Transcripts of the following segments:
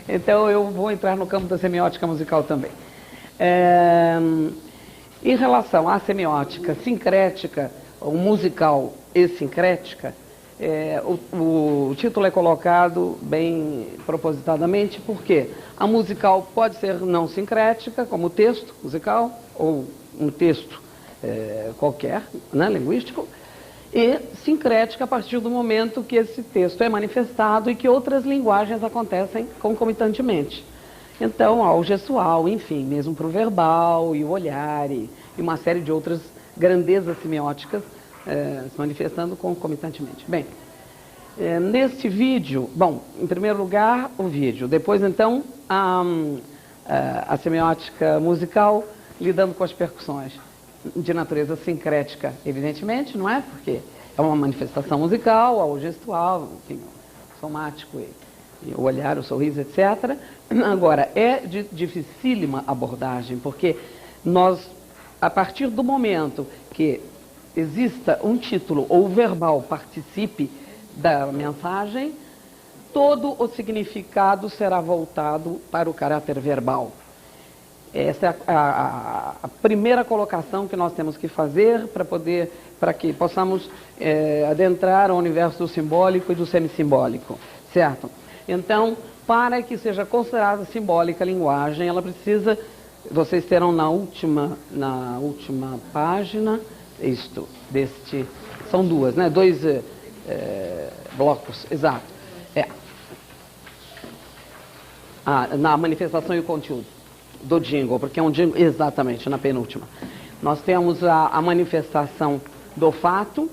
Então eu vou entrar no campo da semiótica musical também. Em relação à semiótica sincrética, ou musical e sincrética, o título é colocado bem propositadamente, porque a musical pode ser não sincrética, como o texto musical, ou um texto qualquer, né, linguístico, e sincrética a partir do momento que esse texto é manifestado e que outras linguagens acontecem concomitantemente. Então, há o gestual, enfim, mesmo para o verbal e o olhar e uma série de outras grandezas semióticas se manifestando concomitantemente. Bem, neste vídeo, bom, em primeiro lugar, o vídeo. Depois, então, a semiótica musical lidando com as percussões de natureza sincrética, evidentemente, não é? Porque é uma manifestação musical, ao gestual, enfim, o somático e o olhar, o sorriso, etc. Agora, é de dificílima abordagem, porque nós, a partir do momento que exista um título ou o verbal participe da mensagem, todo o significado será voltado para o caráter verbal. Essa é a primeira colocação que nós temos que fazer para que possamos adentrar ao universo do simbólico e do semisimbólico, certo? Então, para que seja considerada simbólica a linguagem, ela precisa, vocês terão na última página, são duas, né? Dois blocos, exato. Na manifestação e o conteúdo do jingle, porque é um jingle, exatamente, na penúltima. Nós temos a manifestação do fato,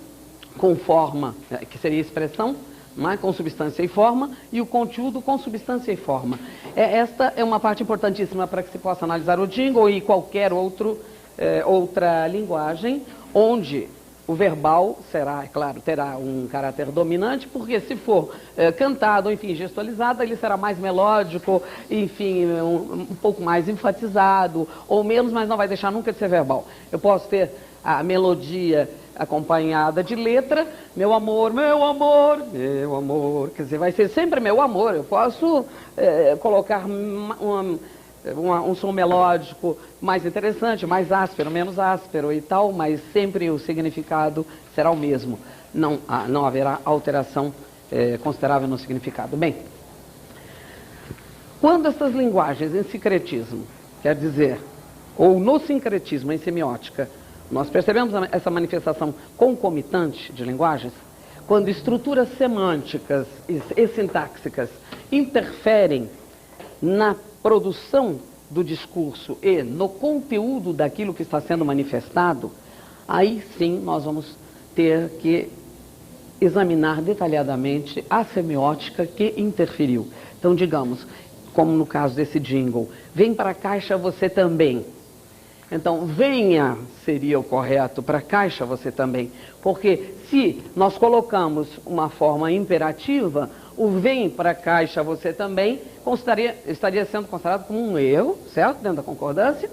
com forma, que seria expressão, não é? Com substância e forma, e o conteúdo com substância e forma. Esta é uma parte importantíssima para que se possa analisar o jingle e qualquer outra linguagem, onde o verbal será, é claro, terá um caráter dominante, porque se for cantado, ou enfim, gestualizado, ele será mais melódico, enfim, um pouco mais enfatizado, ou menos, mas não vai deixar nunca de ser verbal. Eu posso ter a melodia acompanhada de letra, meu amor, meu amor, meu amor, quer dizer, vai ser sempre meu amor. Eu posso colocar um som melódico mais interessante, mais áspero, menos áspero e tal, mas sempre o significado será o mesmo. Não haverá alteração considerável no significado. Bem, quando essas linguagens em sincretismo, quer dizer, ou no sincretismo em semiótica, nós percebemos essa manifestação concomitante de linguagens, quando estruturas semânticas e sintáxicas interferem na produção do discurso e no conteúdo daquilo que está sendo manifestado, aí sim nós vamos ter que examinar detalhadamente a semiótica que interferiu. Então, digamos, como no caso desse jingle, vem para a caixa você também. Então, venha seria o correto, para a caixa você também, porque se nós colocamos uma forma imperativa, o vem para a caixa você também estaria sendo considerado como um erro, certo? Dentro da concordância.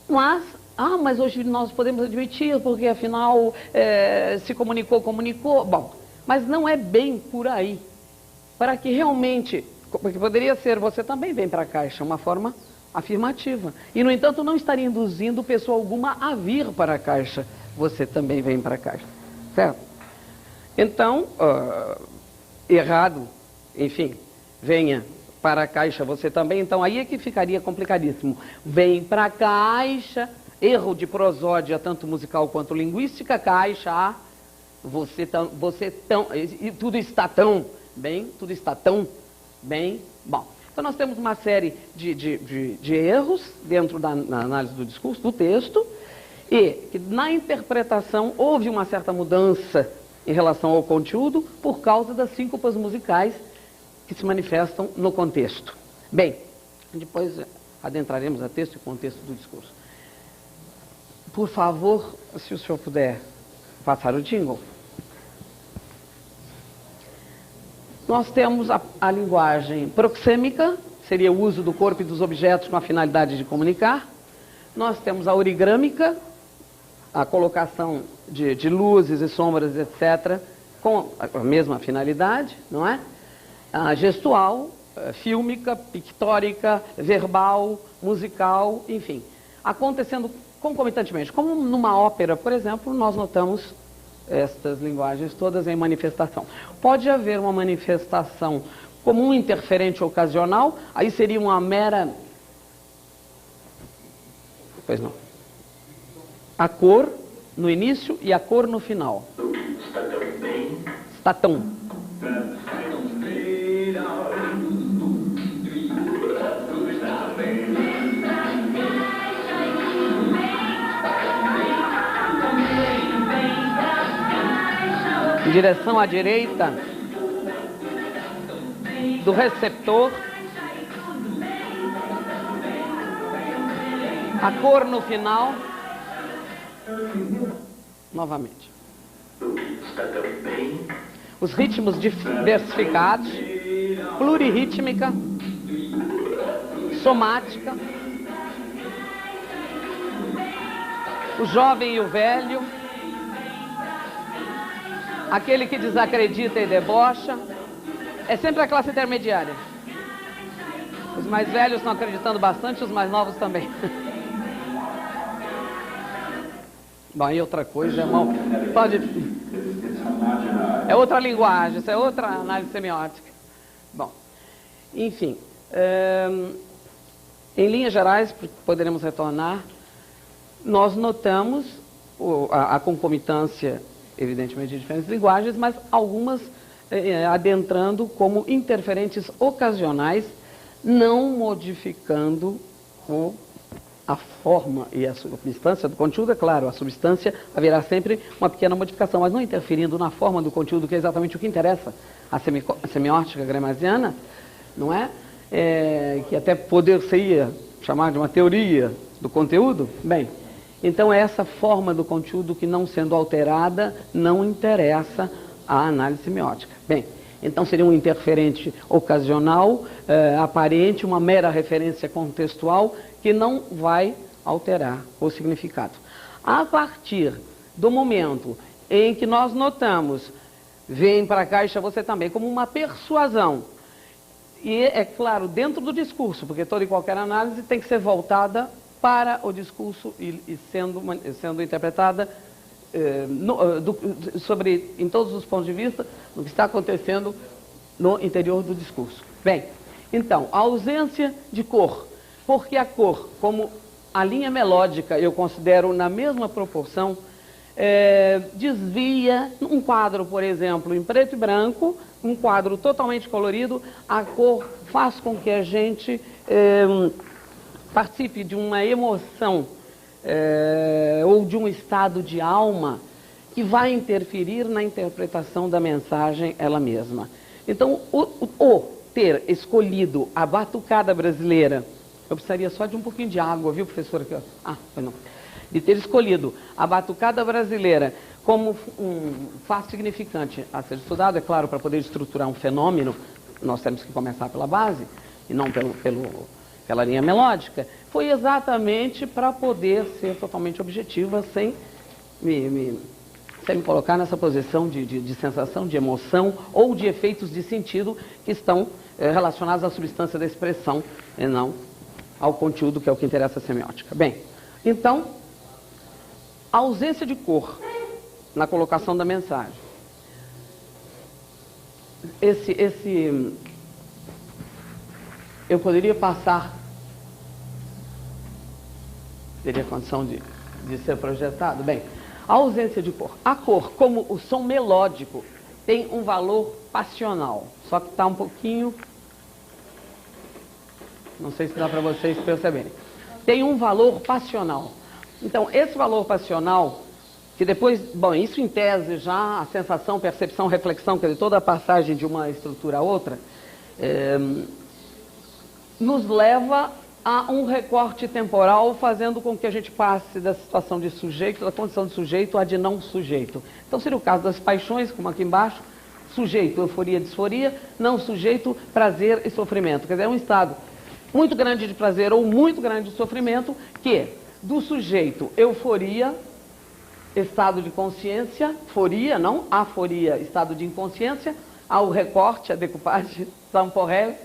Mas hoje nós podemos admitir, porque afinal se comunicou. Bom, mas não é bem por aí. Para que realmente, porque poderia ser você também vem para a caixa, uma forma afirmativa. E, no entanto, não estaria induzindo pessoa alguma a vir para a caixa. Você também vem para a caixa. Certo? Então, errado, enfim, venha para a caixa você também. Então, aí é que ficaria complicadíssimo. Vem para a caixa, erro de prosódia, tanto musical quanto linguística, caixa, e tudo está tão bem, bom. Então, nós temos uma série de erros dentro da análise do discurso, do texto, e que na interpretação houve uma certa mudança em relação ao conteúdo por causa das síncopas musicais que se manifestam no contexto. Bem, depois adentraremos a texto e contexto do discurso. Por favor, se o senhor puder passar o jingle. Nós temos a linguagem proxêmica, seria o uso do corpo e dos objetos com a finalidade de comunicar. Nós temos a origrâmica, a colocação de luzes e sombras, etc., com a mesma finalidade, não é? A gestual, fílmica, pictórica, verbal, musical, enfim, acontecendo concomitantemente. Como numa ópera, por exemplo, nós notamos estas linguagens todas em manifestação. Pode haver uma manifestação como um interferente ocasional, aí seria uma mera... Pois não. A cor no início e a cor no final. Está tão. Em direção à direita do receptor, a cor no final, novamente. Os ritmos diversificados, plurirrítmica, somática, o jovem e o velho, aquele que desacredita e debocha, é sempre a classe intermediária. Os mais velhos estão acreditando bastante, os mais novos também. Bom, e outra coisa, irmão, pode... É outra linguagem, isso é outra análise semiótica. Bom, enfim, em linhas gerais, poderemos retornar, nós notamos a concomitância, evidentemente, de diferentes linguagens, mas algumas adentrando como interferentes ocasionais, não modificando a forma e a substância do conteúdo. É claro, a substância haverá sempre uma pequena modificação, mas não interferindo na forma do conteúdo, que é exatamente o que interessa a semiótica gramsciana, não é? Que até poder-se-ia chamar de uma teoria do conteúdo. Bem, então essa forma do conteúdo que, não sendo alterada, não interessa à análise semiótica. Bem, então seria um interferente ocasional, aparente, uma mera referência contextual, que não vai alterar o significado. A partir do momento em que nós notamos, vem para a caixa você também, como uma persuasão, e é claro, dentro do discurso, porque toda e qualquer análise tem que ser voltada para o discurso e sendo interpretada em todos os pontos de vista do que está acontecendo no interior do discurso. Bem, então, a ausência de cor, porque a cor, como a linha melódica, eu considero na mesma proporção, desvia um quadro, por exemplo, em preto e branco, um quadro totalmente colorido, a cor faz com que a gente participe de uma emoção ou de um estado de alma que vai interferir na interpretação da mensagem ela mesma. Então, o ter escolhido a batucada brasileira, eu precisaria só de um pouquinho de água, viu, professora? Foi não. De ter escolhido a batucada brasileira como um fato significante a ser estudado, é claro, para poder estruturar um fenômeno, nós temos que começar pela base, e não pela linha melódica, foi exatamente para poder ser totalmente objetiva, sem me colocar nessa posição de sensação, de emoção ou de efeitos de sentido que estão relacionados à substância da expressão e não ao conteúdo, que é o que interessa a semiótica. Bem, então, a ausência de cor na colocação da mensagem. Eu poderia passar, teria condição de ser projetado? Bem, a ausência de cor. A cor, como o som melódico, tem um valor passional, só que está um pouquinho... Não sei se dá para vocês perceberem. Tem um valor passional. Então, esse valor passional, que depois, bom, isso em tese já, a sensação, percepção, reflexão, quer dizer, toda a passagem de uma estrutura a outra, nos leva a um recorte temporal, fazendo com que a gente passe da situação de sujeito, da condição de sujeito, a de não sujeito. Então, seria o caso das paixões, como aqui embaixo, sujeito, euforia, disforia, não sujeito, prazer e sofrimento. Quer dizer, é um estado muito grande de prazer ou muito grande de sofrimento, que do sujeito, euforia, estado de consciência, foria, não, aforia, estado de inconsciência, ao recorte, a decupagem, temporel,